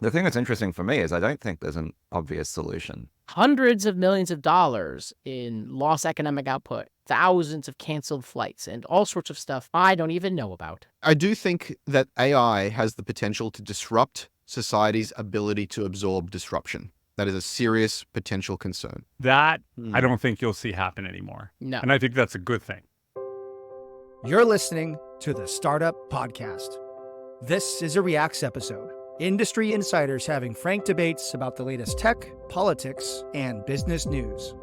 The thing that's interesting for me is I don't think there's an obvious solution. Hundreds of millions of dollars in lost economic output, thousands of canceled flights, and all sorts of stuff I don't even know about. I do think that AI has the potential to disrupt society's ability to absorb disruption. That is a serious potential concern. That I don't think you'll see happen anymore. No. And I think that's a good thing. You're listening to the Startup Podcast. This is a Reacts episode. Industry insiders having frank debates about the latest tech, politics, and business news.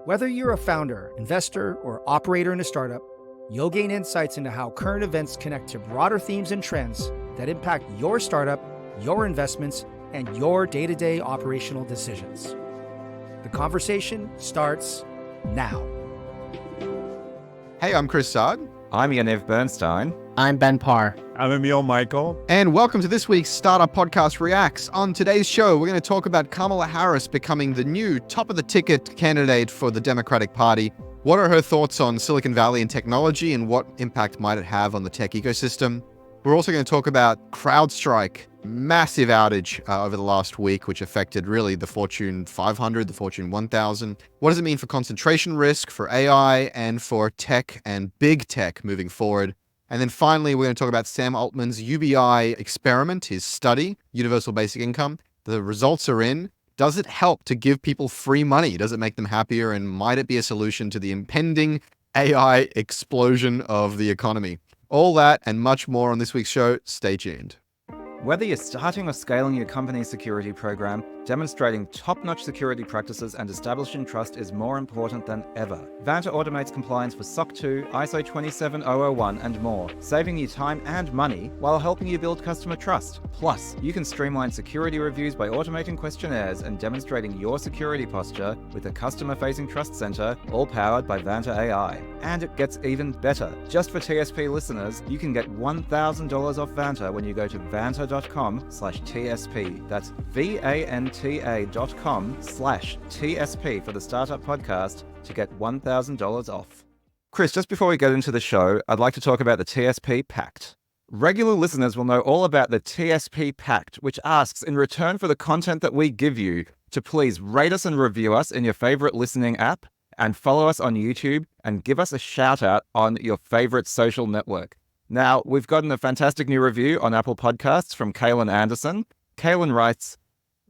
Whether you're a founder, investor, or operator in a startup, you'll gain insights into how current events connect to broader themes and trends that impact your startup, your investments, and your day-to-day operational decisions. The conversation starts now. Hey, I'm Chris Saad. I'm Yaniv Bernstein. I'm Ben Parr. I'm Emil Michael. And welcome to this week's Startup Podcast Reacts. On today's show, we're going to talk about Kamala Harris becoming the new top-of-the-ticket candidate for the Democratic Party. What are her thoughts on Silicon Valley and technology, and what impact might it have on the tech ecosystem? We're also going to talk about Crowdstrike, massive outage over the last week, which affected really the Fortune 500, the Fortune 1000. What does it mean for concentration risk, for AI, and for tech and big tech moving forward? And then finally, we're going to talk about Sam Altman's UBI experiment, his study, Universal Basic Income. The results are in. Does it help to give people free money? Does it make them happier? And might it be a solution to the impending AI explosion of the economy? All that and much more on this week's show. Stay tuned. Whether you're starting or scaling your company's security program, demonstrating top-notch security practices and establishing trust is more important than ever. Vanta automates compliance for SOC 2, ISO 27001, and more, saving you time and money while helping you build customer trust. Plus, you can streamline security reviews by automating questionnaires and demonstrating your security posture with a customer-facing trust center, all powered by Vanta AI. And it gets even better. Just for TSP listeners, you can get $1,000 off Vanta when you go to vanta.com/TSP. That's vanta.com/TSP for the Startup Podcast to get $1,000 off. Chris, just before we get into the show, I'd like to talk about the TSP Pact. Regular listeners will know all about the TSP Pact, which asks, in return for the content that we give you, to please rate us and review us in your favorite listening app, and follow us on YouTube, and give us a shout out on your favorite social network. Now, we've gotten a fantastic new review on Apple Podcasts from Kaylin Anderson. Kaylin writes,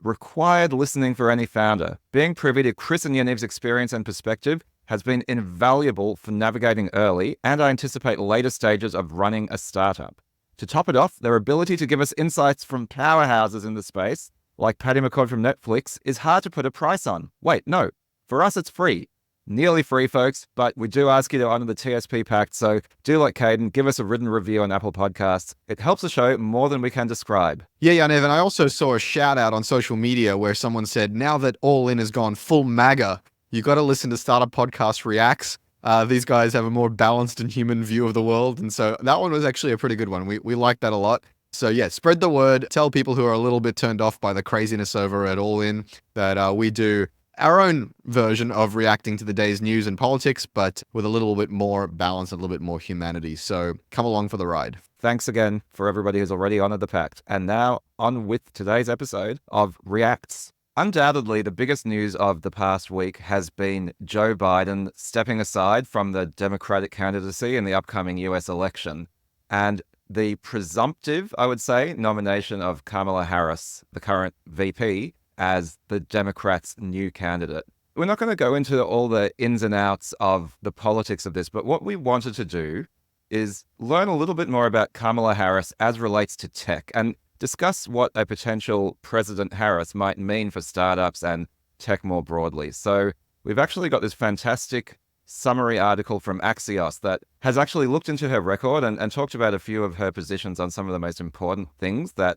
required listening for any founder. Being privy to Chris and Yaniv's experience and perspective has been invaluable for navigating early and I anticipate later stages of running a startup. To top it off, their ability to give us insights from powerhouses in the space, like Patty McCord from Netflix, is hard to put a price on. Wait, no. For us, it's free. Nearly free, folks, but we do ask you to honor the TSP Pact, so do like Caden, give us a written review on Apple Podcasts. It helps the show more than we can describe. Yeah, Yaniv, and I also saw a shout out on social media where someone said, now that All In has gone full MAGA, you got to listen to Startup Podcast Reacts. These guys have a more balanced and human view of the world, and so that one was actually a pretty good one. We like that a lot. So yeah, spread the word. Tell people who are a little bit turned off by the craziness over at All In that we do our own version of reacting to the day's news and politics, but with a little bit more balance, a little bit more humanity. So come along for the ride. Thanks again for everybody who's already honored the pact. And now on with today's episode of Reacts. Undoubtedly, the biggest news of the past week has been Joe Biden stepping aside from the Democratic candidacy in the upcoming US election, and the presumptive, I would say, nomination of Kamala Harris, the current VP, as the Democrats' new candidate. We're not going to go into all the ins and outs of the politics of this, but what we wanted to do is learn a little bit more about Kamala Harris as relates to tech and discuss what a potential President Harris might mean for startups and tech more broadly. So we've actually got this fantastic summary article from Axios that has actually looked into her record and talked about a few of her positions on some of the most important things that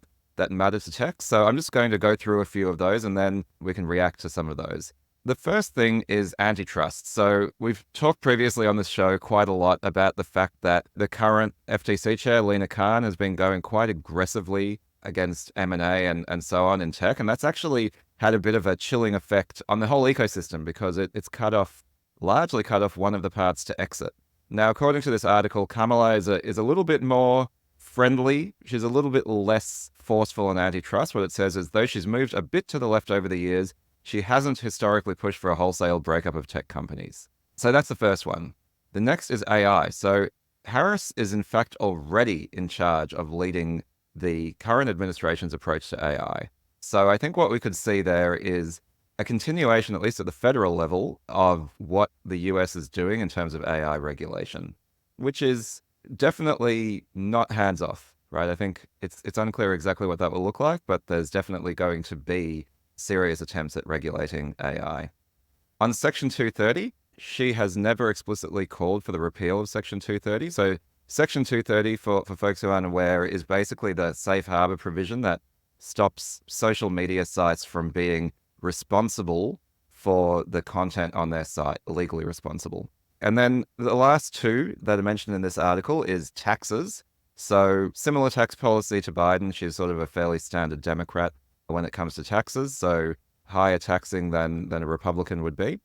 matter to tech. So I'm just going to go through a few of those and then we can react to some of those. The first thing is antitrust. So we've talked previously on this show quite a lot about the fact that the current FTC chair, Lina Khan, has been going quite aggressively against M&A and so on in tech. And that's actually had a bit of a chilling effect on the whole ecosystem because it's largely cut off one of the paths to exit. Now, according to this article, Kamala is a little bit more friendly. She's a little bit less forceful on antitrust. What it says is, though she's moved a bit to the left over the years, she hasn't historically pushed for a wholesale breakup of tech companies. So that's the first one. The next is AI. So Harris is in fact already in charge of leading the current administration's approach to AI. So I think what we could see there is a continuation, at least at the federal level, of what the US is doing in terms of AI regulation, which is definitely not hands-off, right? I think it's unclear exactly what that will look like, but there's definitely going to be serious attempts at regulating AI. On Section 230, she has never explicitly called for the repeal of Section 230. So Section 230, for folks who aren't aware, is basically the safe harbor provision that stops social media sites from being responsible for the content on their site, legally responsible. And then the last two that are mentioned in this article is taxes. So similar tax policy to Biden. She's sort of a fairly standard Democrat when it comes to taxes, so higher taxing than a Republican would be.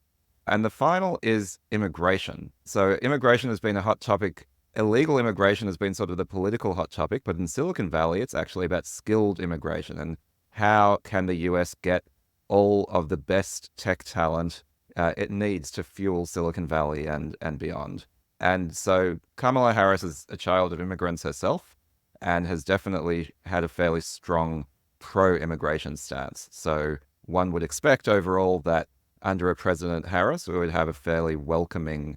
And the final is immigration. So immigration has been a hot topic. Illegal immigration has been sort of the political hot topic, but in Silicon Valley, it's actually about skilled immigration and how can the US get all of the best tech talent it needs to fuel Silicon Valley and beyond. And so Kamala Harris is a child of immigrants herself and has definitely had a fairly strong pro-immigration stance. So one would expect overall that under a President Harris, we would have a fairly welcoming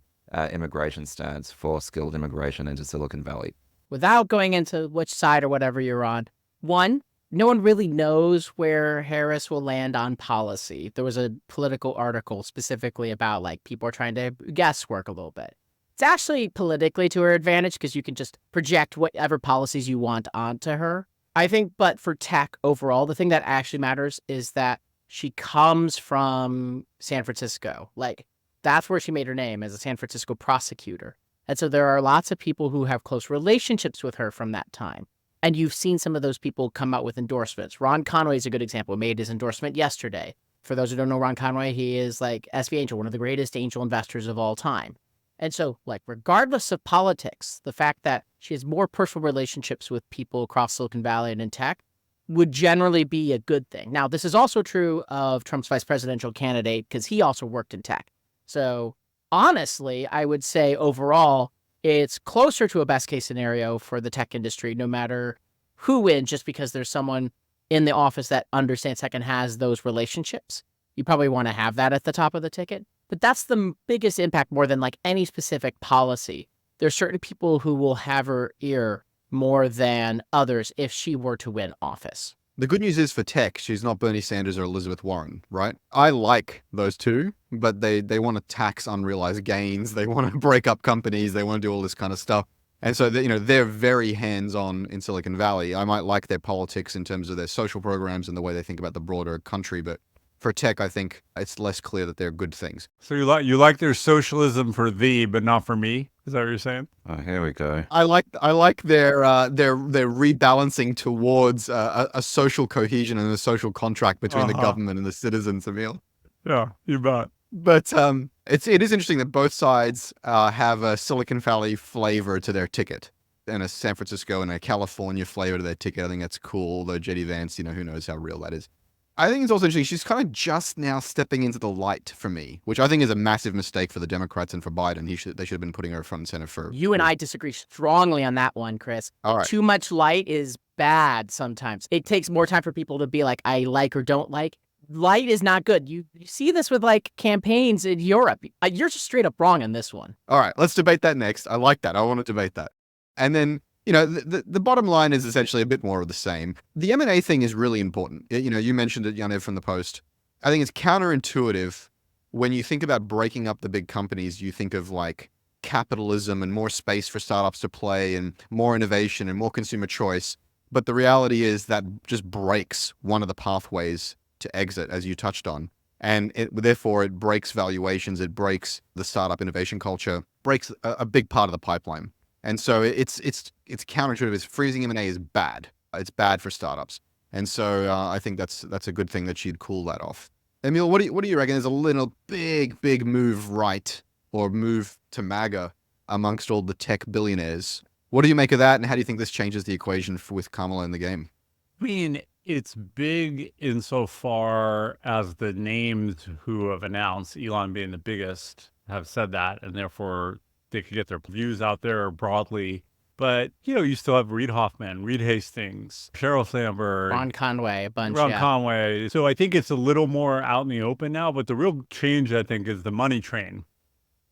immigration stance for skilled immigration into Silicon Valley. Without going into which side or whatever you're on, one, no one really knows where Harris will land on policy. There was a political article specifically about like people are trying to guesswork a little bit. It's actually politically to her advantage because you can just project whatever policies you want onto her. I think, but for tech overall, the thing that actually matters is that she comes from San Francisco. Like, that's where she made her name, as a San Francisco prosecutor. And so there are lots of people who have close relationships with her from that time. And you've seen some of those people come out with endorsements. Ron Conway is a good example. Made his endorsement yesterday. For those who don't know Ron Conway, he is like SV Angel, one of the greatest angel investors of all time. And so, like, regardless of politics, the fact that she has more personal relationships with people across Silicon Valley and in tech would generally be a good thing. Now, this is also true of Trump's vice presidential candidate because he also worked in tech. So honestly, I would say overall, it's closer to a best case scenario for the tech industry, no matter who wins, just because there's someone in the office that understands tech and has those relationships. You probably want to have that at the top of the ticket. But that's the biggest impact more than like any specific policy. There's certain people who will have her ear more than others if she were to win office. The good news is for tech, she's not Bernie Sanders or Elizabeth Warren, right? I like those two, but they want to tax unrealized gains. They want to break up companies. They want to do all this kind of stuff. And so, they're very hands-on in Silicon Valley. I might like their politics in terms of their social programs and the way they think about the broader country, but for tech, I think it's less clear that they're good things. So you like their socialism for thee, but not for me? Is that what you're saying? Oh, here we go. I like their rebalancing towards a social cohesion and a social contract between the government and the citizens, Emil. Yeah, you bet. But it is interesting that both sides have a Silicon Valley flavor to their ticket and a San Francisco and a California flavor to their ticket. I think that's cool, although J.D. Vance, who knows how real that is. I think it's also interesting. She's kind of just now stepping into the light for me, which I think is a massive mistake for the Democrats and for Biden. They should have been putting her front and center for. You and I disagree strongly on that one, Chris. All right. Too much light is bad sometimes. It takes more time for people to be like, I like or don't like. Light is not good. You see this with like campaigns in Europe. You're just straight up wrong on this one. All right, let's debate that next. I like that. I want to debate that. And then, the bottom line is essentially a bit more of the same. The M&A thing is really important. You mentioned it, Yaniv, from the Post. I think it's counterintuitive when you think about breaking up the big companies. You think of like capitalism and more space for startups to play and more innovation and more consumer choice. But the reality is that just breaks one of the pathways to exit, as you touched on. And therefore it breaks valuations, it breaks the startup innovation culture, breaks a big part of the pipeline. And so it's counterintuitive. It's freezing M&A is bad. It's bad for startups. And so I think that's a good thing that she'd cool that off. Emil, what do you reckon? There's a little big move right or move to MAGA amongst all the tech billionaires. What do you make of that, and how do you think this changes the equation with Kamala in the game? I mean, it's big insofar as the names who have announced, Elon being the biggest, have said that, and therefore they could get their views out there broadly. But, you still have Reid Hoffman, Reed Hastings, Sheryl Sandberg, Ron Conway, a bunch, Ron yeah. Conway. So I think it's a little more out in the open now, but the real change, I think, is the money train.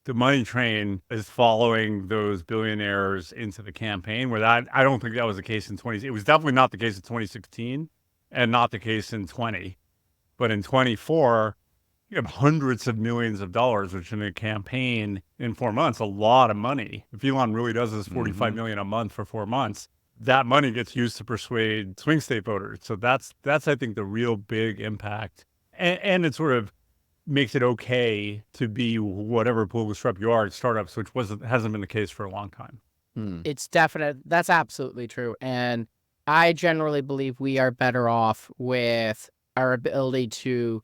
The money train is following those billionaires into the campaign, where I don't think that was the case in 20. It was definitely not the case in 2016 and not the case in 20. But in 24, you have hundreds of millions of dollars, which in a campaign in 4 months, a lot of money. If Elon really does this 45 million a month for 4 months, that money gets used to persuade swing state voters. So that's I think, the real big impact. And it sort of makes it okay to be whatever political disrupt you are at startups, which hasn't been the case for a long time. It's definite. That's absolutely true. And I generally believe we are better off with our ability to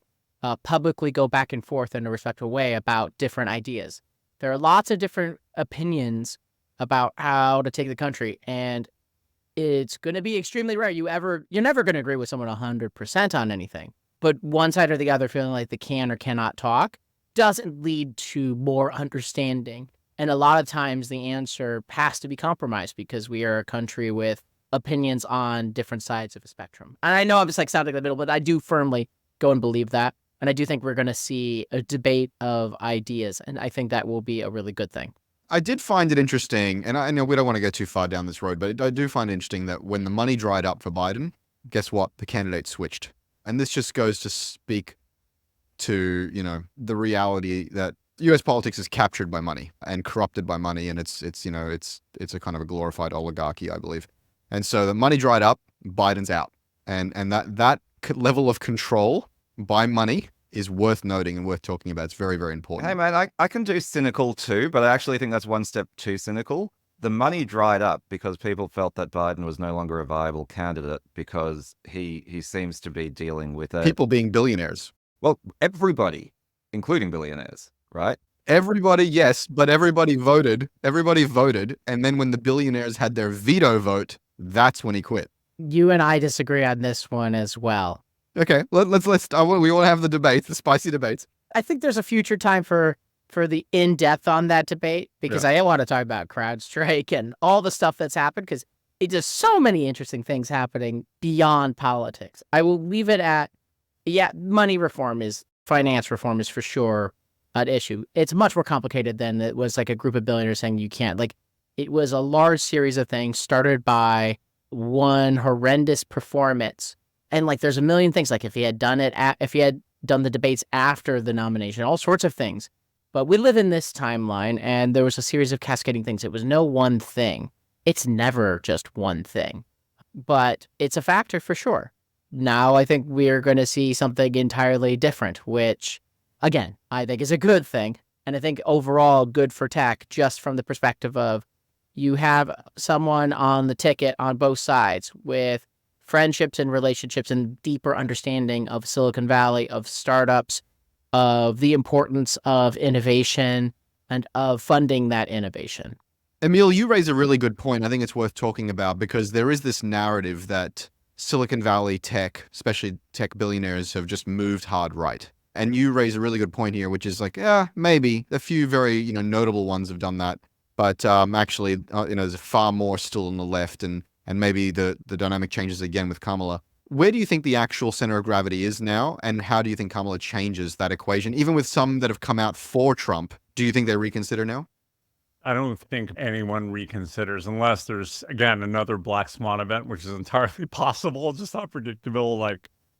publicly go back and forth in a respectful way about different ideas. There are lots of different opinions about how to take the country, and it's going to be extremely rare. You're never going to agree with someone 100% on anything. But one side or the other feeling like they can or cannot talk doesn't lead to more understanding. And a lot of times the answer has to be compromised because we are a country with opinions on different sides of a spectrum. And I know I'm just sounding in the middle, but I do firmly go and believe that. And I do think we're going to see a debate of ideas. And I think that will be a really good thing. I did find it interesting, and I know we don't want to go too far down this road, but I do find it interesting that when the money dried up for Biden, guess what? The candidate switched. And this just goes to speak to, the reality that U.S. politics is captured by money and corrupted by money, and it's a kind of a glorified oligarchy, I believe. And so the money dried up, Biden's out, and that level of control by money is worth noting and worth talking about. It's very, very important. Hey, man, I can do cynical too, but I actually think that's one step too cynical. The money dried up because people felt that Biden was no longer a viable candidate because he seems to be dealing with people being billionaires. Well, everybody, including billionaires, right? Everybody, yes, but everybody voted. Everybody voted, and then when the billionaires had their veto vote, that's when he quit. You and I disagree on this one as well. Okay, we want to have the debates, the spicy debates. I think there's a future time for the in-depth on that debate, because I want to talk about Crowdstrike and all the stuff that's happened, because it's just so many interesting things happening beyond politics. I will leave it at, finance reform is for sure an issue. It's much more complicated than it was a group of billionaires saying you can't. It was a large series of things started by one horrendous performance. And there's a million things, if he had done the debates after the nomination, all sorts of things. But we live in this timeline, and there was a series of cascading things. It was no one thing. It's never just one thing. But it's a factor for sure. Now I think we're going to see something entirely different, which, again, I think is a good thing. And I think overall good for tech, just from the perspective of you have someone on the ticket on both sides with friendships and relationships and deeper understanding of Silicon Valley, of startups, of the importance of innovation and of funding that innovation. Emil, you raise a really good point. I think it's worth talking about because there is this narrative that Silicon Valley tech, especially tech billionaires, have just moved hard right. And you raise a really good point here, which is maybe a few very, notable ones have done that. But actually, there's far more still on the left, and maybe the dynamic changes again with Kamala. Where do you think the actual center of gravity is now, and how do you think Kamala changes that equation? Even with some that have come out for Trump, do you think they reconsider now? I don't think anyone reconsiders unless there's, again, another black swan event, which is entirely possible, just unpredictable.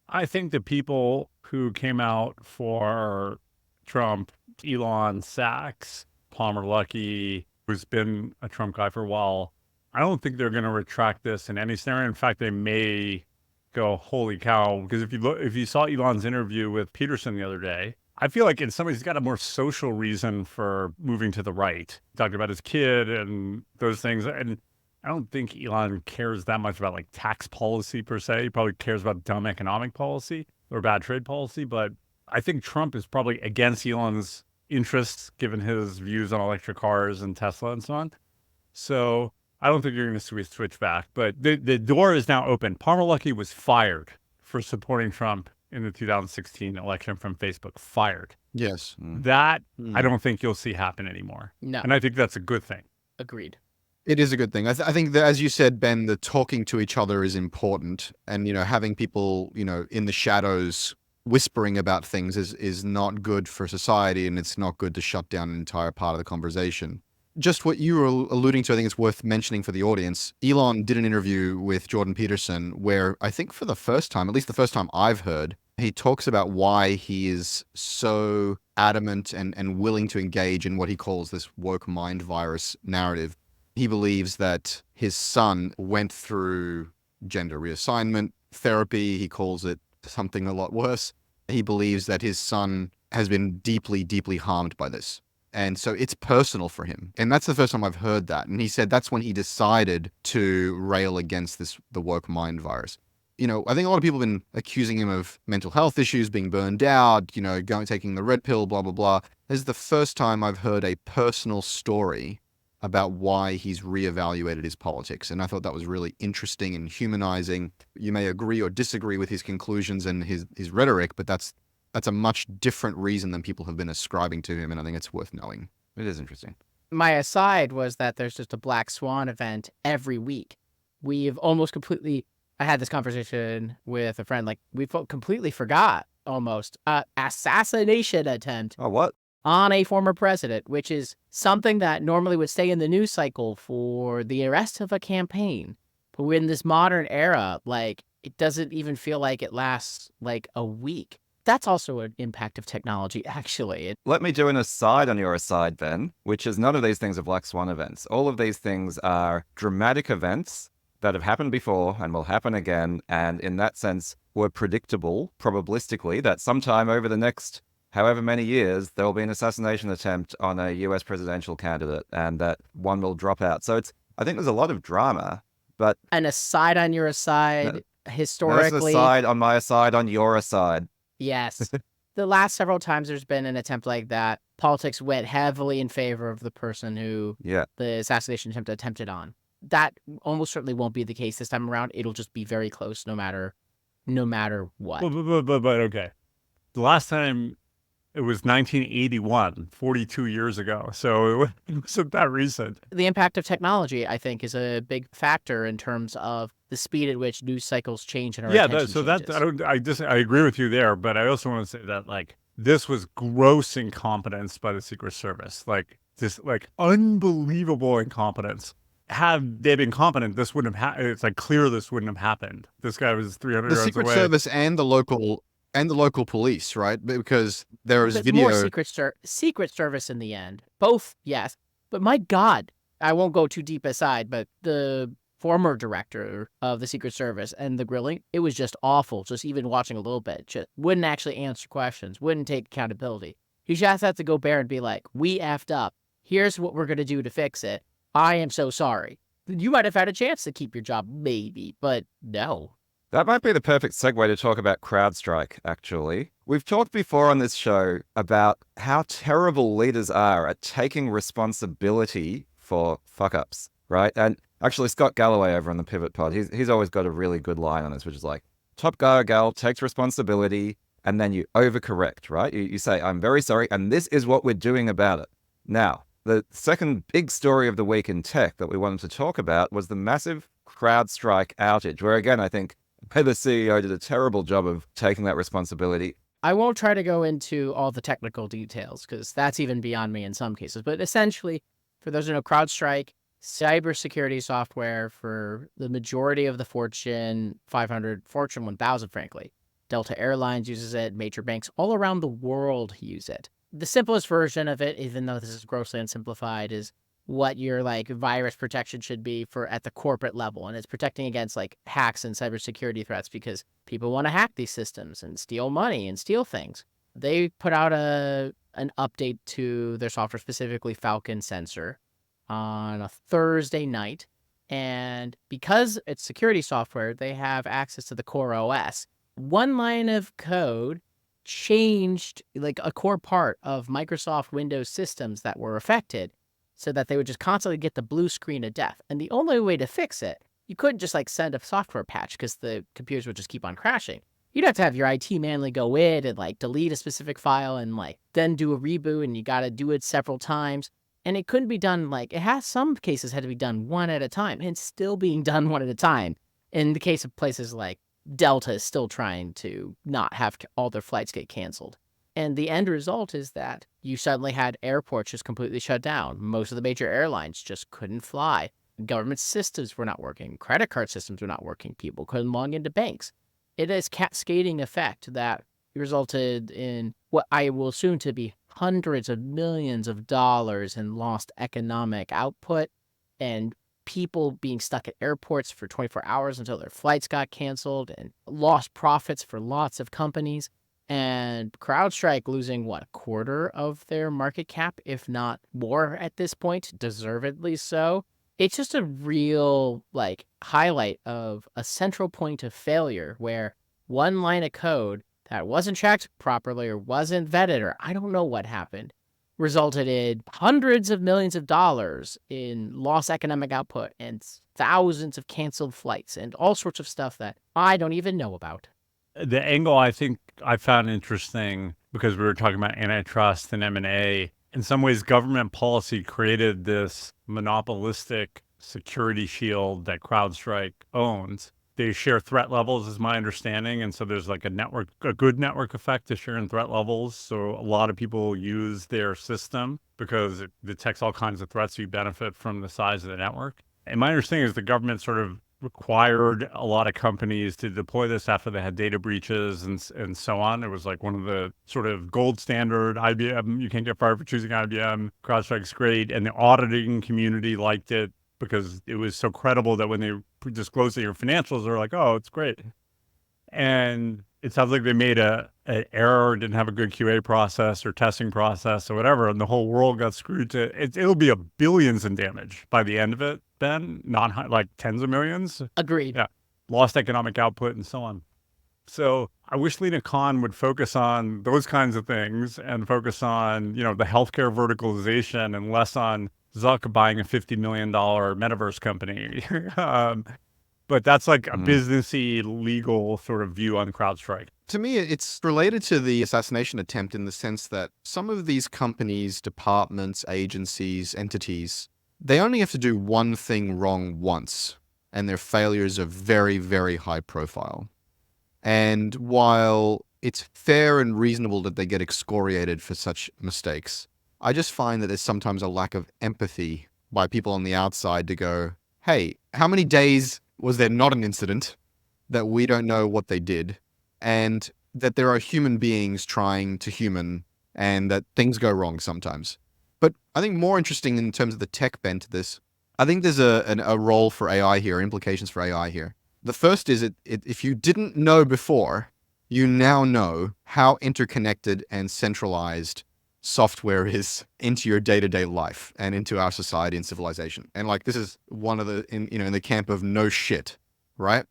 I think the people who came out for Trump, Elon, Sachs, Palmer Luckey, who's been a Trump guy for a while, I don't think they're going to retract this in any scenario. In fact, they may go, holy cow, because if you saw Elon's interview with Peterson the other day, I feel like in some ways he's got a more social reason for moving to the right. He talked about his kid and those things. And I don't think Elon cares that much about tax policy per se. He probably cares about dumb economic policy or bad trade policy. But I think Trump is probably against Elon's interests, given his views on electric cars and Tesla and so on. So I don't think you're going to switch back, but the door is now open. Parmalucky was fired for supporting Trump in the 2016 election from Facebook. Fired. Yes. That I don't think you'll see happen anymore. No. And I think that's a good thing. Agreed. It is a good thing. I think that, as you said, Ben, the talking to each other is important. And, having people, in the shadows whispering about things is not good for society, and it's not good to shut down an entire part of the conversation. Just what you were alluding to, I think it's worth mentioning for the audience. Elon did an interview with Jordan Peterson where I think for the first time, at least the first time I've heard, he talks about why he is so adamant and willing to engage in what he calls this woke mind virus narrative. He believes that his son went through gender reassignment therapy. He calls it something a lot worse. He believes that his son has been deeply, deeply harmed by this. And so it's personal for him. And that's the first time I've heard that. And he said that's when he decided to rail against the woke mind virus. I think a lot of people have been accusing him of mental health issues, being burned out, taking the red pill, blah, blah, blah. This is the first time I've heard a personal story about why he's reevaluated his politics. And I thought that was really interesting and humanizing. You may agree or disagree with his conclusions and his rhetoric, but that's a much different reason than people have been ascribing to him, and I think it's worth knowing. It is interesting. My aside was that there's just a Black Swan event every week. We've almost completely, I had this conversation with a friend, we completely forgot almost assassination attempt Oh, what? on a former president, which is something that normally would stay in the news cycle for the rest of a campaign. But we're in this modern era, it doesn't even feel like it lasts a week. That's also an impact of technology, actually. Let me do an aside on your aside, Ben, which is none of these things are Black Swan events. All of these things are dramatic events that have happened before and will happen again. And in that sense, were predictable, probabilistically, that sometime over the next however many years, there will be an assassination attempt on a US presidential candidate and that one will drop out. So I think there's a lot of drama, but... An aside on your aside, historically... That's an aside on my aside on your aside. Yes. The last several times there's been an attempt like that, politics went heavily in favor of the person who the assassination attempt attempted on. That almost certainly won't be the case this time around. It'll just be very close no matter what. But okay. The last time it was 1981, 42 years ago. So it wasn't that recent. The impact of technology, I think, is a big factor in terms of the speed at which news cycles change and our attention changes. I agree with you there, but I also want to say that this was gross incompetence by the Secret Service. Unbelievable incompetence. Had they been competent, this wouldn't have happened. It's clear this wouldn't have happened. This guy was 300 yards away. The Secret Service and the local police, right? Because there was video. More Secret Service in the end. Both, yes. But my God, I won't go too deep aside, but the former director of the Secret Service and the grilling, it was just awful. Just even watching a little bit, just wouldn't actually answer questions, wouldn't take accountability. He just had to go bare and be like, we effed up. Here's what we're going to do to fix it. I am so sorry. You might have had a chance to keep your job, maybe, but no. That might be the perfect segue to talk about Crowdstrike, actually. We've talked before on this show about how terrible leaders are at taking responsibility for fuck-ups, right? And actually, Scott Galloway over on the Pivot Pod, he's always got a really good line on this, which is top guy or gal takes responsibility, and then you overcorrect, right? You say, I'm very sorry, and this is what we're doing about it. Now, the second big story of the week in tech that we wanted to talk about was the massive Crowdstrike outage, where again, I think the CEO did a terrible job of taking that responsibility. I won't try to go into all the technical details because that's even beyond me in some cases. But essentially, for those who know, Crowdstrike, cybersecurity software for the majority of the Fortune 500, Fortune 1000, frankly. Delta Airlines uses it. Major banks all around the world use it. The simplest version of it, even though this is grossly unsimplified, is what your virus protection should be for at the corporate level. And it's protecting against hacks and cybersecurity threats because people want to hack these systems and steal money and steal things. They put out an update to their software, specifically Falcon Sensor, on a Thursday night. And because it's security software, they have access to the core OS. One line of code changed a core part of Microsoft Windows systems that were affected. so that they would just constantly get the blue screen of death. And the only way to fix it, you couldn't just like send a software patch because the computers would just keep on crashing. You'd have to have your IT manually go in and like delete a specific file and like then do a reboot, and you got to do it several times. And it couldn't be done like, it has some cases had to be done one at a time, and it's still being done one at a time. In the case of places like Delta is still trying to not have all their flights get canceled. And the end result is that you suddenly had airports just completely shut down. Most of the major airlines just couldn't fly. Government systems were not working. Credit card systems were not working. People couldn't log into banks. It is cascading effect that resulted in what I will assume to be hundreds of millions of dollars in lost economic output and people being stuck at airports for 24 hours until their flights got canceled, and lost profits for lots of companies. And Crowdstrike losing, what, a quarter of their market cap, if not more at this point, deservedly so. It's just a real, like, highlight of a central point of failure where one line of code that wasn't checked properly or wasn't vetted, or I don't know what happened, resulted in hundreds of millions of dollars in lost economic output and thousands of canceled flights and all sorts of stuff that I don't even know about. The angle I think I found interesting, because we were talking about antitrust and M&A, in some ways government policy created this monopolistic security shield that CrowdStrike owns. They share threat levels, is my understanding. And so there's like a good network effect to sharing threat levels. So a lot of people use their system because it detects all kinds of threats. So you benefit from the size of the network. And my understanding is the government sort of required a lot of companies to deploy this after they had data breaches and so on. It was like one of the sort of gold standard. IBM, you can't get fired for choosing IBM. CrowdStrike's great. And the auditing community liked it because it was so credible that when they disclosed your financials, they're like, oh, it's great. And it sounds like they made an error, didn't have a good QA process or testing process or whatever, and the whole world got screwed. It'll be billions in damage by the end of it, Ben, not like tens of millions. Agreed. Yeah, lost economic output and so on. So I wish Lena Khan would focus on those kinds of things and focus on, the healthcare verticalization and less on Zuck buying a $50 million metaverse company. But that's like a businessy, legal sort of view on CrowdStrike. To me, it's related to the assassination attempt in the sense that some of these companies, departments, agencies, entities, they only have to do one thing wrong once, and their failures are very, very high profile. And while it's fair and reasonable that they get excoriated for such mistakes, I just find that there's sometimes a lack of empathy by people on the outside to go, hey, how many days was there not an incident that we don't know what they did, and that there are human beings trying to human, and that things go wrong sometimes. But I think more interesting in terms of the tech bent to this, I think there's a role for AI here, implications for AI here. The first is if you didn't know before, you now know how interconnected and centralized software is into your day-to-day life and into our society and civilization. And like, this is one of the, in the camp of no shit, right?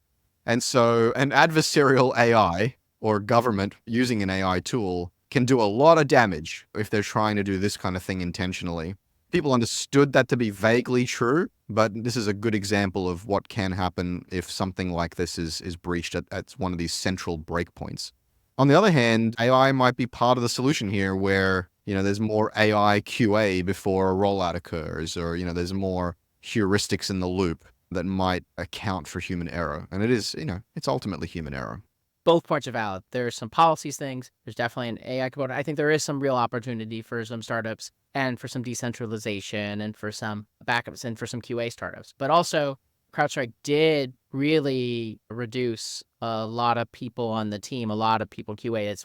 And so an adversarial AI or government using an AI tool can do a lot of damage if they're trying to do this kind of thing intentionally. People understood that to be vaguely true, but this is a good example of what can happen if something like this is breached at one of these central breakpoints. On the other hand, AI might be part of the solution here where, there's more AI QA before a rollout occurs, or, there's more heuristics in the loop that might account for human error. And it is, it's ultimately human error. Both points are valid. There's some policies things. There's definitely an AI component. I think there is some real opportunity for some startups and for some decentralization and for some backups and for some QA startups. But also, CrowdStrike did really reduce a lot of people on the team, a lot of people QA. It's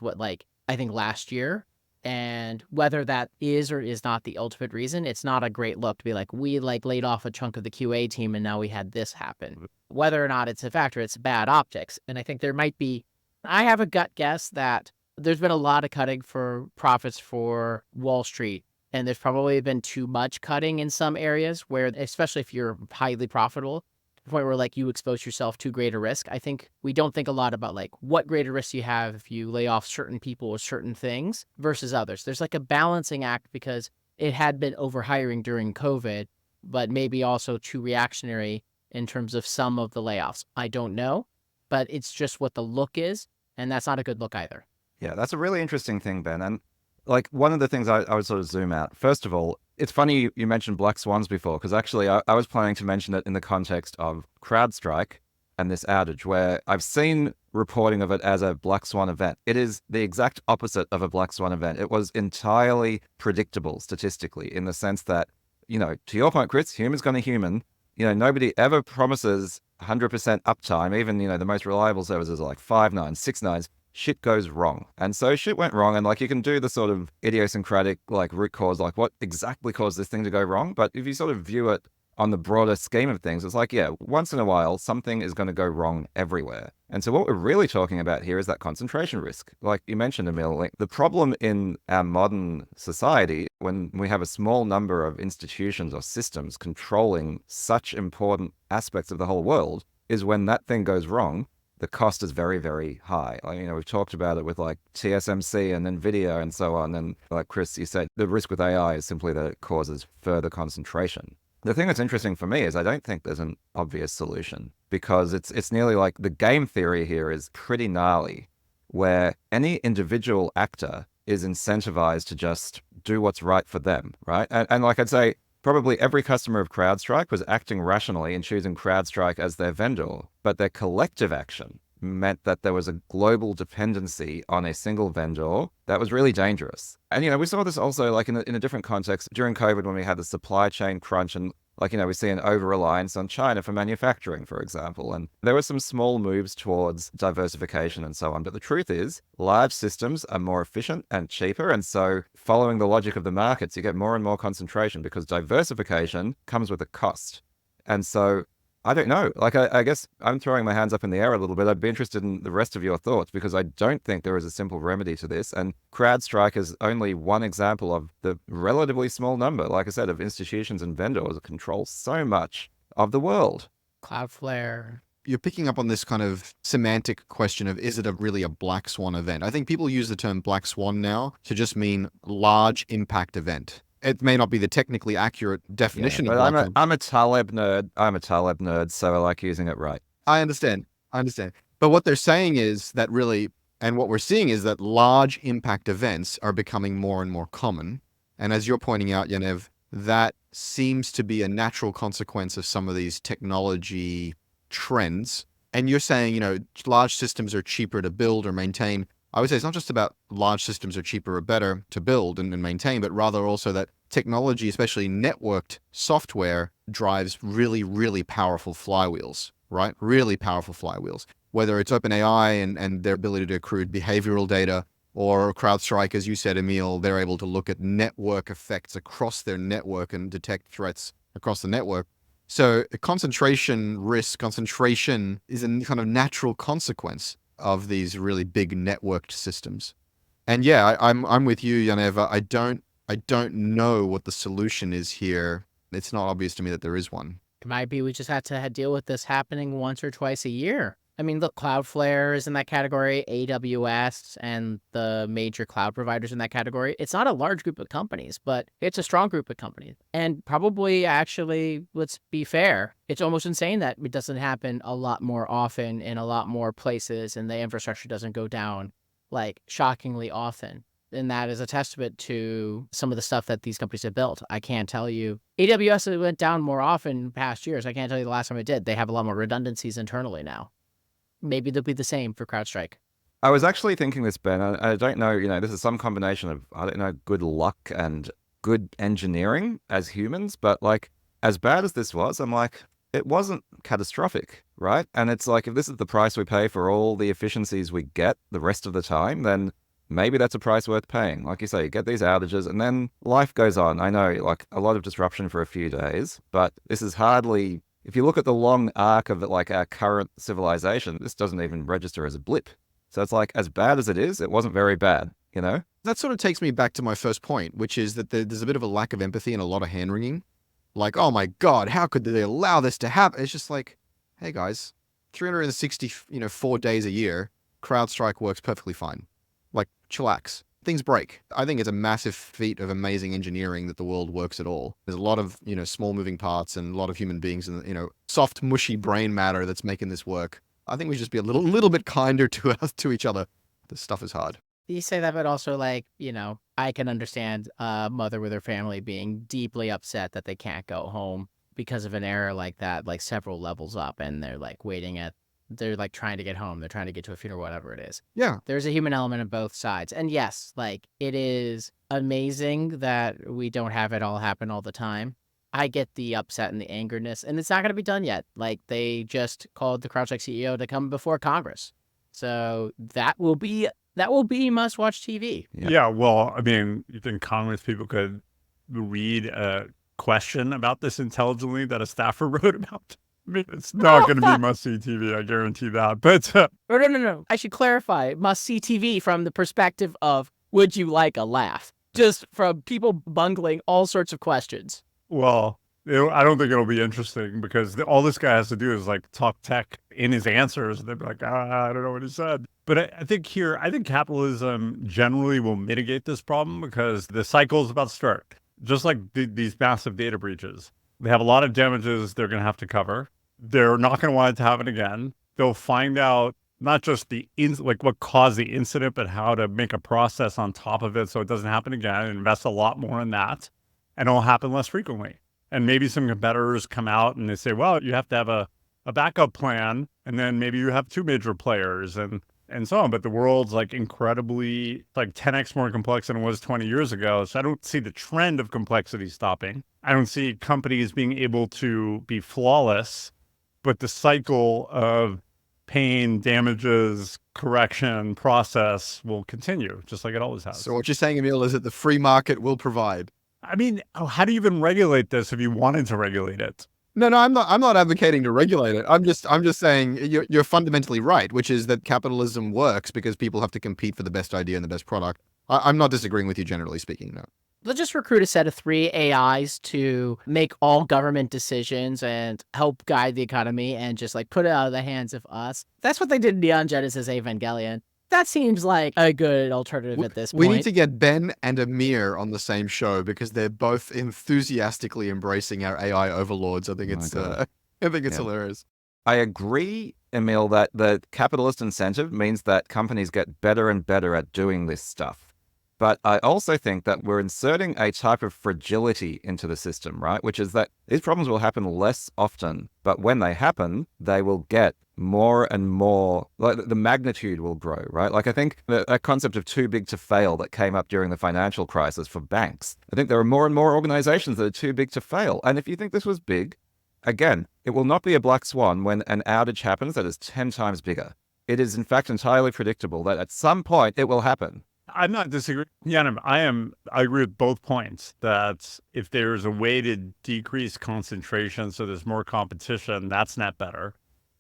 I think last year. And whether that is or is not the ultimate reason, it's not a great look to be like, we laid off a chunk of the QA team and now we had this happen. Whether or not it's a factor, it's bad optics. And I think there might be, I have a gut guess that there's been a lot of cutting for profits for Wall Street. And there's probably been too much cutting in some areas where, especially if you're highly profitable, to the point where you expose yourself to greater risk. I think we don't think a lot about what greater risk you have if you lay off certain people or certain things versus others. There's a balancing act because it had been overhiring during COVID, but maybe also too reactionary in terms of some of the layoffs. I don't know, but it's just what the look is, and that's not a good look either. Yeah, that's a really interesting thing, Ben. And like one of the things I would sort of zoom out. First of all, it's funny you mentioned black swans before, because actually I was planning to mention it in the context of Crowdstrike and this outage, where I've seen reporting of it as a black swan event. It is the exact opposite of a black swan event. It was entirely predictable statistically, in the sense that, to your point, Chris, human's going to human. Nobody ever promises 100% uptime. Even, the most reliable services are like 5 nines, 6 nines. Shit goes wrong. And so shit went wrong. And like, you can do the sort of idiosyncratic, like, root cause, like what exactly caused this thing to go wrong. But if you sort of view it on the broader scheme of things, it's like, yeah, once in a while, something is going to go wrong everywhere. And so what we're really talking about here is that concentration risk. Like you mentioned, Emil, like the problem in our modern society, when we have a small number of institutions or systems controlling such important aspects of the whole world, is when that thing goes wrong, the cost is very, very high. Like, we've talked about it with like TSMC and NVIDIA and so on. And like Chris, you said, the risk with AI is simply that it causes further concentration. The thing that's interesting for me is I don't think there's an obvious solution, because it's nearly like the game theory here is pretty gnarly, where any individual actor is incentivized to just do what's right for them, right? And like I'd say, probably every customer of Crowdstrike was acting rationally in choosing Crowdstrike as their vendor, but their collective action meant that there was a global dependency on a single vendor that was really dangerous. And, we saw this also like in a different context during COVID, when we had the supply chain crunch, and like, we see an over-reliance on China for manufacturing, for example. And there were some small moves towards diversification and so on. But the truth is, large systems are more efficient and cheaper. And so following the logic of the markets, you get more and more concentration, because diversification comes with a cost. And so I don't know. Like, I guess I'm throwing my hands up in the air a little bit. I'd be interested in the rest of your thoughts, because I don't think there is a simple remedy to this. And Crowdstrike is only one example of the relatively small number, like I said, of institutions and vendors that control so much of the world. Cloudflare. You're picking up on this kind of semantic question of, is it really a black swan event? I think people use the term black swan now to just mean large impact event. It may not be the technically accurate definition of black swan. I'm a Taleb nerd, so I like using it right. I understand. But what they're saying is that really, and what we're seeing is that large impact events are becoming more and more common. And as you're pointing out, Yaniv, that seems to be a natural consequence of some of these technology trends. And you're saying, large systems are cheaper to build or maintain. I would say it's not just about large systems are cheaper or better to build and maintain, but rather also that technology, especially networked software, drives really, really powerful flywheels, right? Really powerful flywheels. Whether it's OpenAI and their ability to accrue behavioral data, or Crowdstrike, as you said, Emil, they're able to look at network effects across their network and detect threats across the network. So concentration is a kind of natural consequence of these really big networked systems. And yeah, I'm with you, Yaniv. I don't know what the solution is here. It's not obvious to me that there is one. It might be we just have to deal with this happening once or twice a year. I mean, look, Cloudflare is in that category, AWS and the major cloud providers in that category. It's not a large group of companies, but it's a strong group of companies. And probably, actually, let's be fair, it's almost insane that it doesn't happen a lot more often in a lot more places, and the infrastructure doesn't go down, like, shockingly often. And that is a testament to some of the stuff that these companies have built. I can't tell you. AWS went down more often in past years. I can't tell you the last time it did. They have a lot more redundancies internally now. Maybe they'll be the same for Crowdstrike. I was actually thinking this, Ben. I don't know, this is some combination of, I don't know, good luck and good engineering as humans, but like, as bad as this was, I'm like, it wasn't catastrophic, right? And it's like, if this is the price we pay for all the efficiencies we get the rest of the time, then maybe that's a price worth paying. Like you say, you get these outages and then life goes on. I know, like, a lot of disruption for a few days, but this is hardly, if you look at the long arc of like our current civilization, this doesn't even register as a blip. So it's like, as bad as it is, it wasn't very bad, That sort of takes me back to my first point, which is that there's a bit of a lack of empathy and a lot of hand-wringing. Like, oh my God, how could they allow this to happen? It's just like, hey guys, 364 days a year, Crowdstrike works perfectly fine. Like, chillax. things break. I think it's a massive feat of amazing engineering that the world works at all. There's a lot of, small moving parts and a lot of human beings and, soft, mushy brain matter that's making this work. I think we should just be a little bit kinder to each other. This stuff is hard. You say that, but also I can understand a mother with her family being deeply upset that they can't go home because of an error like that, like several levels up, and they're trying to get home. They're trying to get to a funeral, whatever it is. Yeah. There's a human element on both sides. And yes, it is amazing that we don't have it all happen all the time. I get the upset and the angerness, and it's not going to be done yet. They just called the Crowdstrike CEO to come before Congress. So that will be must-watch TV. Yeah, well, I mean, you think Congress people could read a question about this intelligently that a staffer wrote about? I mean, it's not going to be must-see TV, I guarantee that. But No. I should clarify. Must-see TV from the perspective of, would you like a laugh? Just from people bungling all sorts of questions. Well, I don't think it'll be interesting because all this guy has to do is talk tech in his answers. They'll be like, I don't know what he said. But I think capitalism generally will mitigate this problem because the cycle is about to start. Just like these massive data breaches. They have a lot of damages they're going to have to cover. They're not going to want it to happen again. They'll find out not just what caused the incident, but how to make a process on top of it so it doesn't happen again, and invest a lot more in that. And it'll happen less frequently. And maybe some competitors come out and they say, well, you have to have a backup plan. And then maybe you have two major players and so on. But the world's incredibly 10x more complex than it was 20 years ago. So I don't see the trend of complexity stopping. I don't see companies being able to be flawless, but the cycle of pain, damages, correction, process will continue just like it always has. So what you're saying, Emil, is that the free market will provide. I mean, how do you even regulate this if you wanted to regulate it? No, I'm not advocating to regulate it. I'm just saying you're fundamentally right, which is that capitalism works because people have to compete for the best idea and the best product. I'm not disagreeing with you generally speaking, no. They'll just recruit a set of 3 AIs to make all government decisions and help guide the economy and just put it out of the hands of us. That's what they did in Neon Genesis Evangelion. That seems like a good alternative at this point. We need to get Ben and Amir on the same show because they're both enthusiastically embracing our AI overlords. I think it's hilarious. I agree, Emil, that the capitalist incentive means that companies get better and better at doing this stuff. But I also think that we're inserting a type of fragility into the system, right? Which is that these problems will happen less often, but when they happen, they will get more and more, the magnitude will grow, right? I think that concept of too big to fail that came up during the financial crisis for banks, I think there are more and more organizations that are too big to fail. And if you think this was big, again, it will not be a black swan when an outage happens that is 10 times bigger. It is in fact entirely predictable that at some point it will happen. I'm not disagreeing. Yaniv, I agree with both points that if there's a way to decrease concentration so there's more competition, that's not better.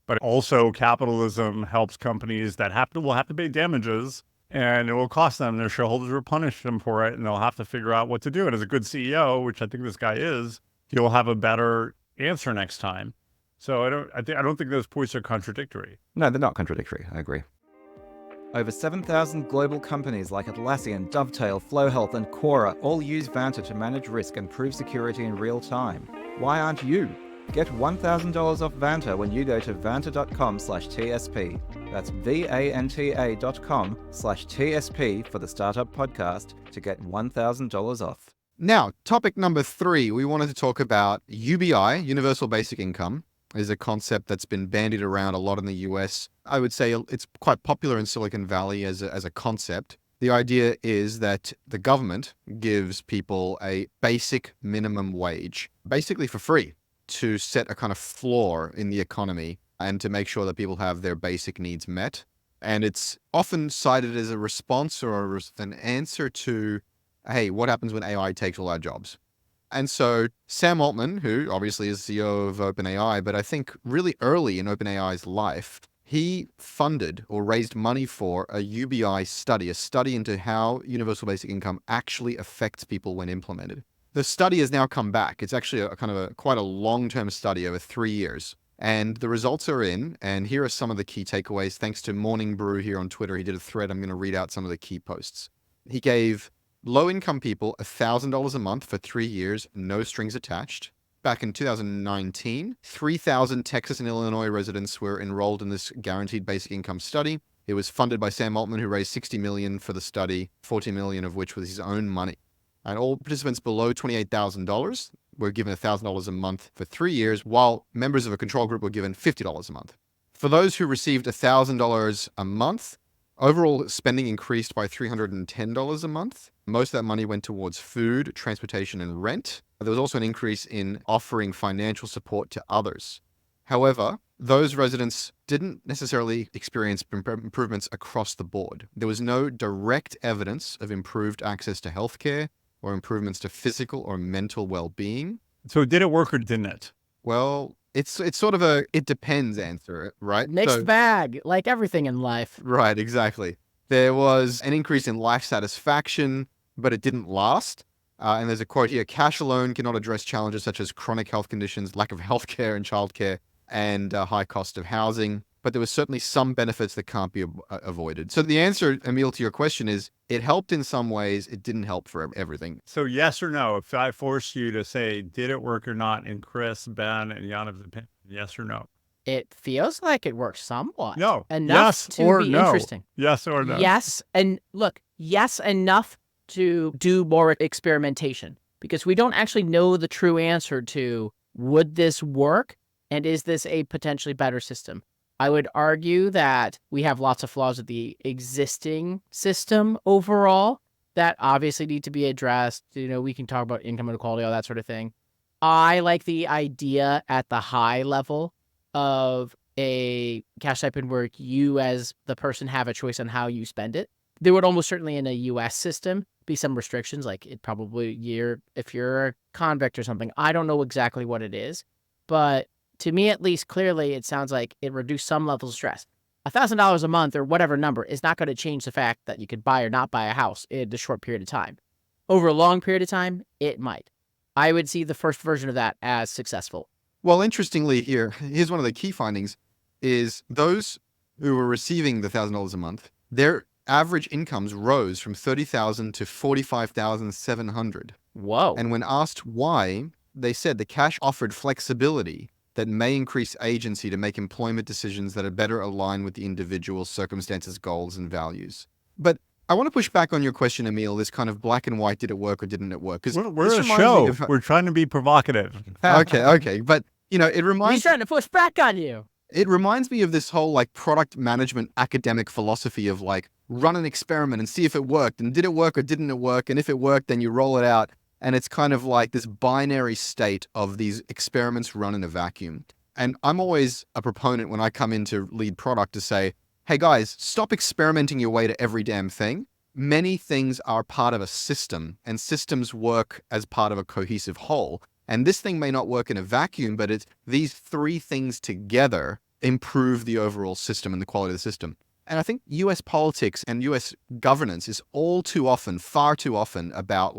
But also capitalism helps companies that will have to pay damages and it will cost them. Their shareholders will punish them for it and they'll have to figure out what to do. And as a good CEO, which I think this guy is, he'll have a better answer next time. So I don't think those points are contradictory. No, they're not contradictory. I agree. Over 7,000 global companies like Atlassian, Dovetail, FlowHealth, and Quora all use Vanta to manage risk and prove security in real time. Why aren't you? Get $1,000 off Vanta when you go to vanta.com/TSP. That's VANTA.com/TSP for the Startup Podcast to get $1,000 off. Now, topic number 3, we wanted to talk about UBI, Universal Basic Income, is a concept that's been bandied around a lot in the US. I would say it's quite popular in Silicon Valley as a concept. The idea is that the government gives people a basic minimum wage, basically for free, to set a kind of floor in the economy and to make sure that people have their basic needs met. And it's often cited as a response or an answer to, hey, what happens when AI takes all our jobs? And so Sam Altman, who obviously is CEO of OpenAI, but I think really early in OpenAI's life, he funded or raised money for a UBI study, a study into how universal basic income actually affects people when implemented. The study has now come back. It's actually quite a long-term study over 3 years. And the results are in, and here are some of the key takeaways. Thanks to Morning Brew here on Twitter. He did a thread. I'm going to read out some of the key posts. He gave low-income people $1,000 a month for 3 years, no strings attached. Back in 2019, 3,000 Texas and Illinois residents were enrolled in this guaranteed basic income study. It was funded by Sam Altman, who raised $60 million for the study, $40 million of which was his own money. And all participants below $28,000 were given $1,000 a month for 3 years, while members of a control group were given $50 a month. For those who received $1,000 a month, overall spending increased by $310 a month. Most of that money went towards food, transportation, and rent. There was also an increase in offering financial support to others. However, those residents didn't necessarily experience improvements across the board. There was no direct evidence of improved access to healthcare or improvements to physical or mental well-being. So did it work or didn't it? Well, it's sort of a it depends answer, right? Mixed bag, like everything in life. Right, exactly. There was an increase in life satisfaction, but it didn't last. And there's a quote here: cash alone cannot address challenges such as chronic health conditions, lack of healthcare and childcare, and high cost of housing. But there was certainly some benefits that can't be avoided. So the answer, Emil, to your question is it helped in some ways. It didn't help for everything. So yes or no, if I force you to say, did it work or not in Chris, Ben, and Yaniv's opinion, yes or no? It feels like it works somewhat. No. Enough Yes to or be no. interesting. Yes or no? Yes. And look, yes, enough to do more experimentation, because we don't actually know the true answer to would this work and is this a potentially better system. I would argue that we have lots of flaws with the existing system overall that obviously need to be addressed. We can talk about income inequality, all that sort of thing. I like the idea at the high level of a cash stipend where you as the person have a choice on how you spend it. There would almost certainly in a U.S. system be some restrictions, like it probably if you're a convict or something. I don't know exactly what it is, but to me, at least, clearly, it sounds like it reduced some level of stress. $1,000 a month or whatever number is not going to change the fact that you could buy or not buy a house in a short period of time. Over a long period of time, it might. I would see the first version of that as successful. Well, interestingly here's one of the key findings, is those who were receiving the $1,000 a month, their average incomes rose from $30,000 to $45,700. Whoa. And when asked why, they said the cash offered flexibility that may increase agency to make employment decisions that are better aligned with the individual's circumstances, goals, and values. But I want to push back on your question, Emil, this kind of black and white, did it work or didn't it work? We're a show. We're trying to be provocative. Okay. But, it He's reminds... trying to push back on you. It reminds me of this whole product management academic philosophy of run an experiment and see if it worked. And did it work or didn't it work? And if it worked, then you roll it out. And it's kind of like this binary state of these experiments run in a vacuum. And I'm always a proponent when I come in to lead product to say, hey guys, stop experimenting your way to every damn thing. Many things are part of a system, and systems work as part of a cohesive whole. And this thing may not work in a vacuum, but it's these three things together improve the overall system and the quality of the system. And I think US politics and US governance is all too often, far too often about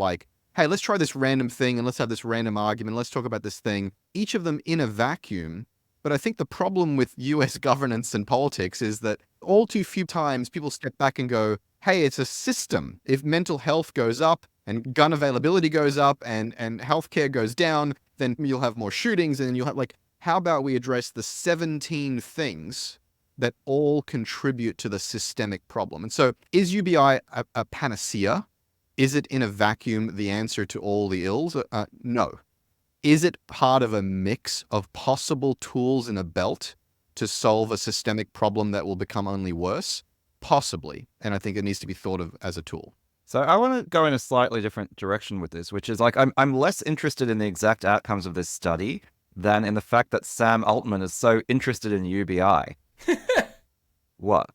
hey, let's try this random thing and let's have this random argument. Let's talk about this thing, each of them in a vacuum. But I think the problem with US governance and politics is that all too few times people step back and go, hey, it's a system. If mental health goes up and gun availability goes up and healthcare goes down, then you'll have more shootings and you'll have how about we address the 17 things that all contribute to the systemic problem? And so is UBI a panacea? Is it in a vacuum the answer to all the ills? No. Is it part of a mix of possible tools in a belt to solve a systemic problem that will become only worse? Possibly. And I think it needs to be thought of as a tool. So I want to go in a slightly different direction with this, which is I'm less interested in the exact outcomes of this study than in the fact that Sam Altman is so interested in UBI. What?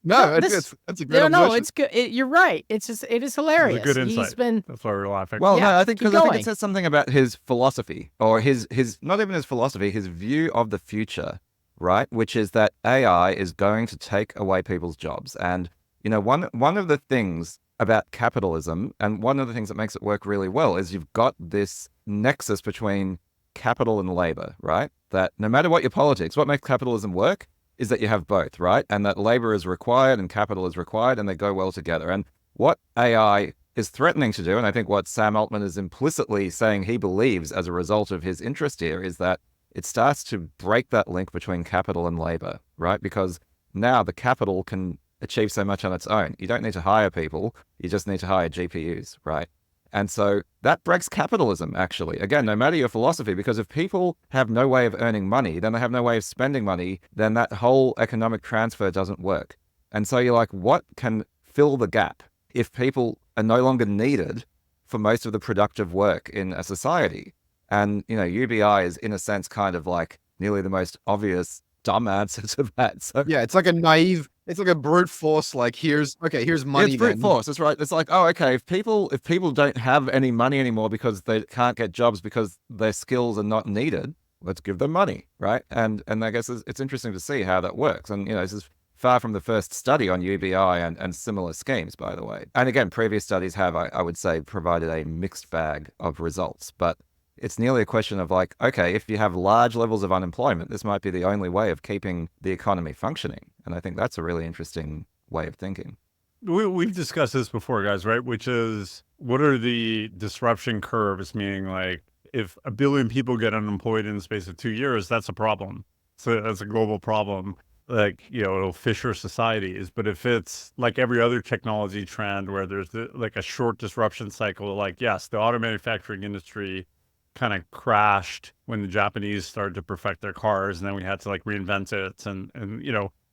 No, that's a great observation. No, it's good. You're right. It is hilarious. It's a good insight. That's why we're laughing. Well, Yeah, no, I think keep because I think going. it says something about his philosophy, or his not even his philosophy, his view of the future, right? Which is that AI is going to take away people's jobs. And one of the things about capitalism, and one of the things that makes it work really well, is you've got this nexus between capital and labor, right? That no matter what your politics, what makes capitalism work is that you have both, right? And that labor is required and capital is required, and they go well together. And what AI is threatening to do, and I think what Sam Altman is implicitly saying he believes as a result of his interest here, is that it starts to break that link between capital and labor, right? Because now the capital can achieve so much on its own. You don't need to hire people, you just need to hire GPUs, right? And so that breaks capitalism, actually. Again, no matter your philosophy, because if people have no way of earning money, then they have no way of spending money, then that whole economic transfer doesn't work. And so you're like, what can fill the gap if people are no longer needed for most of the productive work in a society? And, UBI is, in a sense, kind of like nearly the most obvious dumb answer to that. So Yeah, it's like a brute force, like here's money. it's brute then. force. That's right. It's like, oh, okay, if people don't have any money anymore because they can't get jobs because their skills are not needed, let's give them money, right? And I guess it's interesting to see how that works. And this is far from the first study on UBI and similar schemes, by the way. And again, previous studies have, I would say, provided a mixed bag of results. But it's nearly a question of like, okay, if you have large levels of unemployment, this might be the only way of keeping the economy functioning. And I think that's a really interesting way of thinking. We've discussed this before, guys, right? Which is, what are the disruption curves? Meaning, like, if 1 billion people get unemployed in the space of 2 years, that's a problem. So that's a global problem. Like, it'll fissure societies. But if it's like every other technology trend where there's like a short disruption cycle, like, yes, the auto manufacturing industry kind of crashed when the Japanese started to perfect their cars, and then we had to like reinvent it, and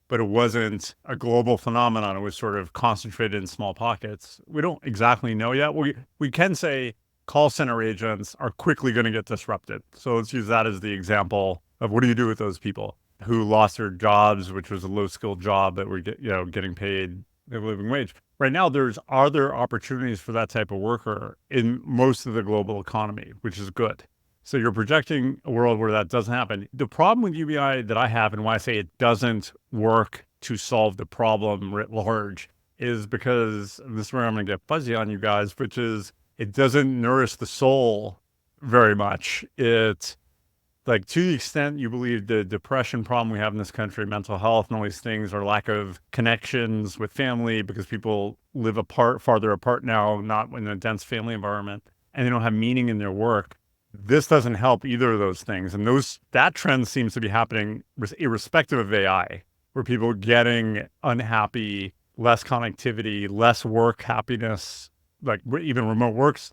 but it wasn't a global phenomenon. It was sort of concentrated in small pockets. We don't exactly know yet. We can say call center agents are quickly going to get disrupted. So let's use that as the example of what do you do with those people who lost their jobs, which was a low skilled job that were getting paid a living wage. Right now, are there opportunities for that type of worker in most of the global economy, which is good. So you're projecting a world where that doesn't happen. The problem with UBI that I have, and why I say it doesn't work to solve the problem writ large, is because, and this is where I'm going to get fuzzy on you guys, which is it doesn't nourish the soul very much. It, like, to the extent you believe the depression problem we have in this country, mental health and all these things, are lack of connections with family because people live farther apart now, not in a dense family environment, and they don't have meaning in their work. This doesn't help either of those things. And that trend seems to be happening irrespective of AI, where people are getting unhappy, less connectivity, less work happiness, like even remote works,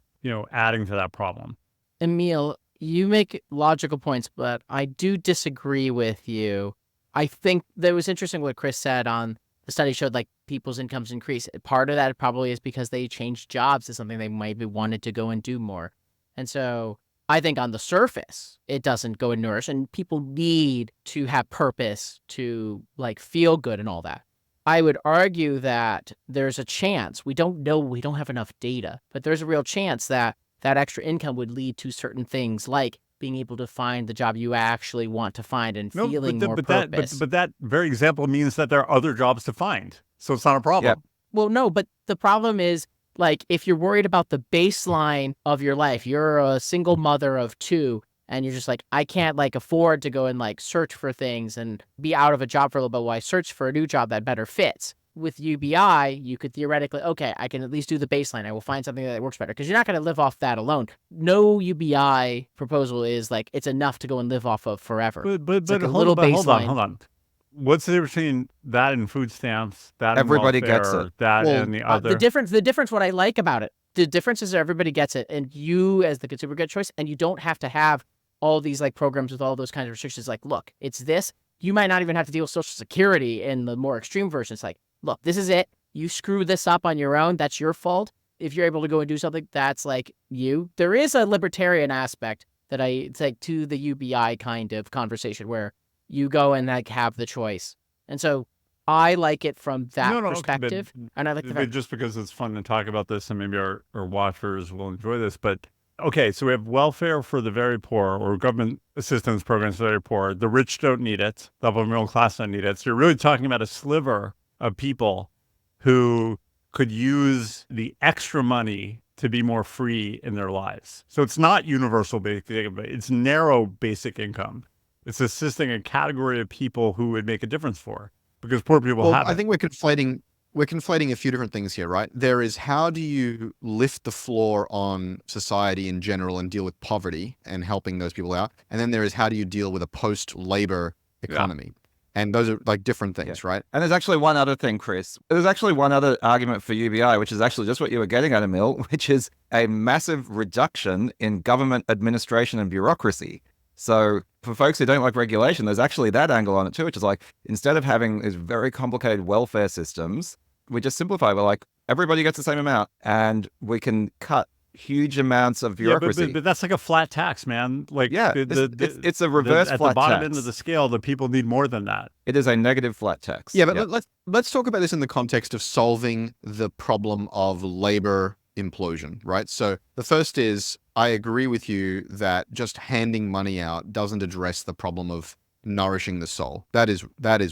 adding to that problem. Emil, you make logical points, but I do disagree with you. I think that was interesting what Chris said on the study showed like people's incomes increase. Part of that probably is because they changed jobs to something they maybe wanted to go and do more. And so I think on the surface, it doesn't go and nourish, and people need to have purpose to like feel good and all that. I would argue that there's a chance, we don't know, we don't have enough data, but there's a real chance that that extra income would lead to certain things like being able to find the job you actually want to find and feeling more purpose. But that very example means that there are other jobs to find. So it's not a problem. Yep. Well, no, but the problem is, like, if you're worried about the baseline of your life, you're a single mother of 2, and you're just like, I can't like afford to go and like search for things and be out of a job for a little bit while I search for a new job that better fits. With UBI, you could theoretically, okay, I can at least do the baseline. I will find something that works better, because you're not going to live off that alone. No UBI proposal is like it's enough to go and live off of forever. But like hold on. What's the difference between that and food stamps? That Everybody and welfare, gets it. That and the other. The difference, what I like about it, the difference is that everybody gets it, and you as the consumer get choice, and you don't have to have all these like programs with all those kinds of restrictions. Like, look, it's this. You might not even have to deal with Social Security in the more extreme version. It's like, look, this is it. You screw this up on your own. That's your fault. If you're able to go and do something, that's like you. There is a libertarian aspect that it's like to the UBI kind of conversation where you go and like have the choice. And so I like it from that perspective. Okay, and I like the fact, just because it's fun to talk about this, and maybe our watchers will enjoy this. But okay, so we have welfare for the very poor, or government assistance programs for the very poor. The rich don't need it. The upper middle class don't need it. So you're really talking about a sliver of people who could use the extra money to be more free in their lives. So it's not universal basic income, it's narrow basic income. It's assisting a category of people who would make a difference for, because poor people have it. I think we're conflating we're conflating a few different things here, right? There is how do you lift the floor on society in general and deal with poverty and helping those people out? And then there is how do you deal with a post-labor economy? And those are like different things, right? And there's actually one other thing, Chris. There's actually one other argument for UBI, which is actually just what you were getting at, Emil, which is a massive reduction in government administration and bureaucracy. So for folks who don't like regulation, there's actually that angle on it too, which is like, instead of having these very complicated welfare systems, we just simplify. We're like, everybody gets the same amount and we can cut huge amounts of bureaucracy. But that's like a flat tax, man. Like, it's a reverse flat tax. At the bottom end of the scale, the people need more than that. It is a negative flat tax. Yeah, but let's talk about this in the context of solving the problem of labor implosion, right? So the first is, I agree with you that just handing money out doesn't address the problem of nourishing the soul. That is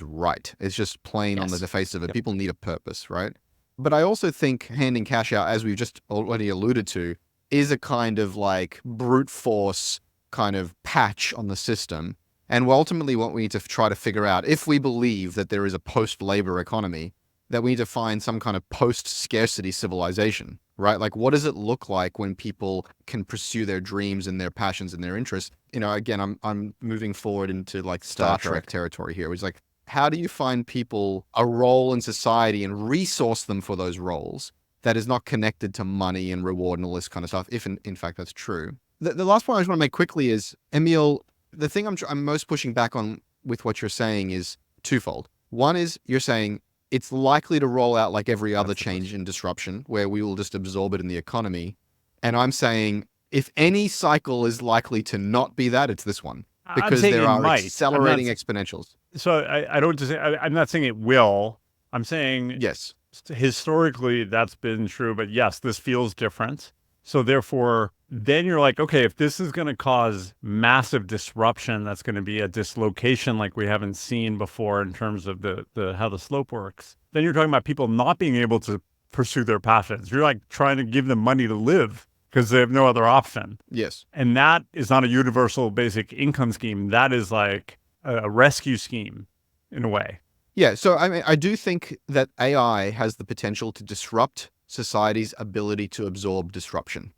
right. It's just plain on the face of it. People need a purpose, right? But I also think handing cash out, as we've just already alluded to, is a kind of like brute force kind of patch on the system. And ultimately what we need to try to figure out, if we believe that there is a post-labor economy, that we need to find some kind of post-scarcity civilization, right? Like, what does it look like when people can pursue their dreams and their passions and their interests? You know, again, I'm moving forward into like Star Trek territory here. It's like, how do you find people a role in society and resource them for those roles that is not connected to money and reward and all this kind of stuff, if in fact that's true? The last point I just want to make quickly is, Emil, the thing I'm most pushing back on with what you're saying is twofold. One is you're saying it's likely to roll out like every other change and disruption where we will just absorb it in the economy. And I'm saying if any cycle is likely to not be that, it's this one. Because there are accelerating exponentials. So I don't just, I'm not saying it will. I'm saying yes, historically that's been true, but yes, this feels different. So therefore, then you're like, okay, if this is going to cause massive disruption, that's going to be a dislocation like we haven't seen before in terms of the how the slope works. Then you're talking about people not being able to pursue their passions. You're like trying to give them money to live because they have no other option. Yes. And that is not a universal basic income scheme. That is like a rescue scheme in a way. Yeah. So I mean, I do think that AI has the potential to disrupt society's ability to absorb disruption.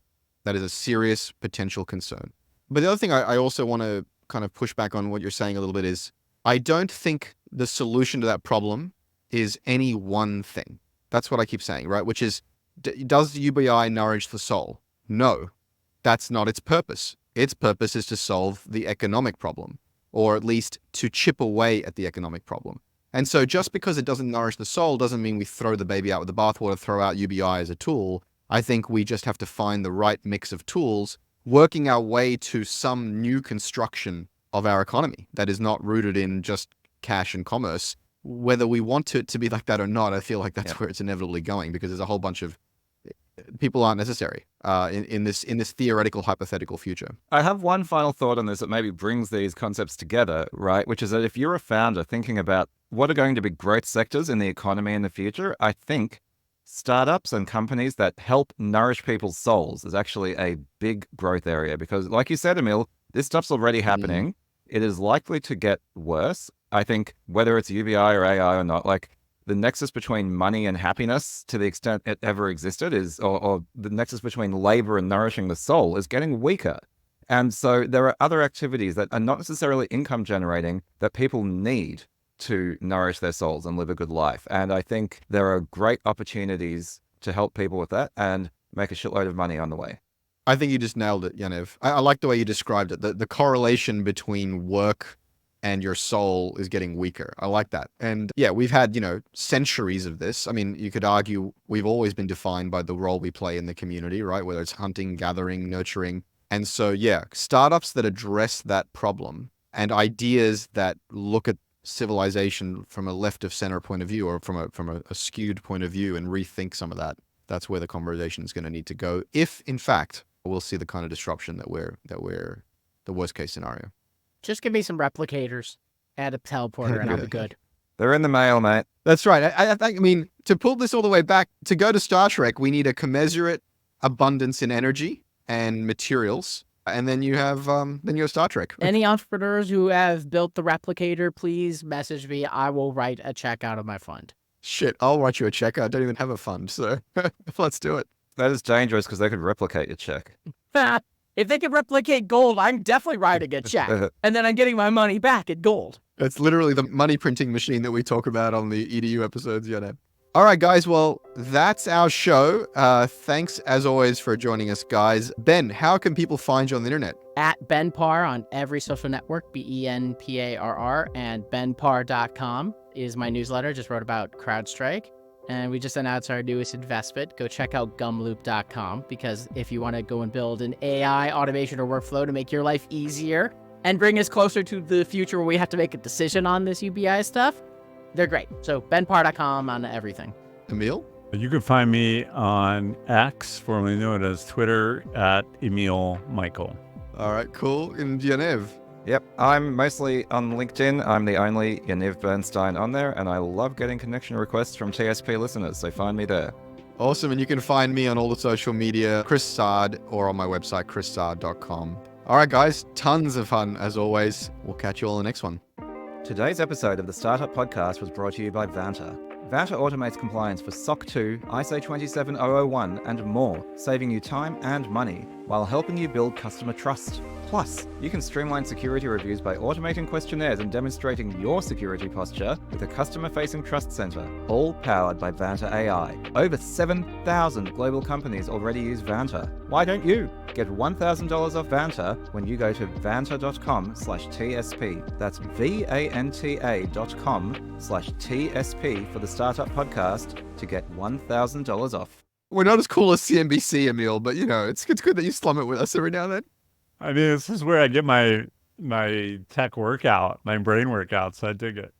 That is a serious potential concern. But the other thing I also want to kind of push back on what you're saying a little bit is, I don't think the solution to that problem is any one thing. That's what I keep saying, right? Which is, does UBI nourish the soul? No, that's not its purpose. Its purpose is to solve the economic problem, or at least to chip away at the economic problem. And so just because it doesn't nourish the soul doesn't mean we throw the baby out with the bathwater, throw out UBI as a tool. I think we just have to find the right mix of tools, working our way to some new construction of our economy that is not rooted in just cash and commerce. Whether we want it to be like that or not, I feel like that's where it's inevitably going, because there's a whole bunch of people aren't necessary in this theoretical, hypothetical future. I have one final thought on this that maybe brings these concepts together, right? Which is that if you're a founder thinking about what are going to be growth sectors in the economy in the future, I think startups and companies that help nourish people's souls is actually a big growth area, because like you said, Emil, this stuff's already happening. It is likely to get worse. I think whether it's UBI or AI or not, like the nexus between money and happiness, to the extent it ever existed, is, or the nexus between labor and nourishing the soul is getting weaker. And so there are other activities that are not necessarily income generating that people need to nourish their souls and live a good life. And I think there are great opportunities to help people with that and make a shitload of money on the way. I think you just nailed it, Yaniv. I like the way you described it. The correlation between work and your soul is getting weaker. I like that. And yeah, we've had, centuries of this. I mean, you could argue we've always been defined by the role we play in the community, right? Whether it's hunting, gathering, nurturing. And so, yeah, startups that address that problem and ideas that look at civilization from a left of center point of view, or from a skewed point of view, and rethink some of that, that's where the conversation is going to need to go. If in fact we'll see the kind of disruption that we're the worst case scenario. Just give me some replicators, add a teleporter, and I'll be good. They're in the mail, mate. That's right. I mean, to pull this all the way back, to go to Star Trek, we need a commensurate abundance in energy and materials. And then you have Star Trek. Any entrepreneurs who have built the replicator, please message me. I will write a check out of my fund. Shit, I'll write you a check. I don't even have a fund, so let's do it. That is dangerous because they could replicate your check. If they could replicate gold, I'm definitely writing a check. And then I'm getting my money back in gold. It's literally the money printing machine that we talk about on the EDU episodes, Yaniv. All right, guys. Well, that's our show. Thanks, as always, for joining us, guys. Ben, how can people find you on the internet? At Ben Parr on every social network, BenParr, and benparr.com is my newsletter. Just wrote about Crowdstrike. And we just announced our newest investment. Go check out gumloop.com, because if you want to go and build an AI automation or workflow to make your life easier and bring us closer to the future where we have to make a decision on this UBI stuff, they're great. So benparr.com on everything. Emil? You can find me on X, formerly known as Twitter, at Emil Michael. All right, cool. And Yaniv? Yep, I'm mostly on LinkedIn. I'm the only Yaniv Bernstein on there, and I love getting connection requests from TSP listeners, so find me there. Awesome. And you can find me on all the social media, Chris Saad, or on my website, chrissaad.com. All right, guys, tons of fun as always. We'll catch you all in the next one. Today's episode of the Startup Podcast was brought to you by Vanta. Vanta automates compliance for SOC 2, ISO 27001, and more, saving you time and money while helping you build customer trust. Plus, you can streamline security reviews by automating questionnaires and demonstrating your security posture with a customer-facing trust center, all powered by Vanta AI. Over 7,000 global companies already use Vanta. Why don't you? Get $1,000 off Vanta when you go to vanta.com/TSP. That's VANTA.com/TSP for the Startup Podcast to get $1,000 off. We're not as cool as CNBC, Emil, but it's good that you slum it with us every now and then. I mean, this is where I get my tech workout, my brain workout, so I dig it.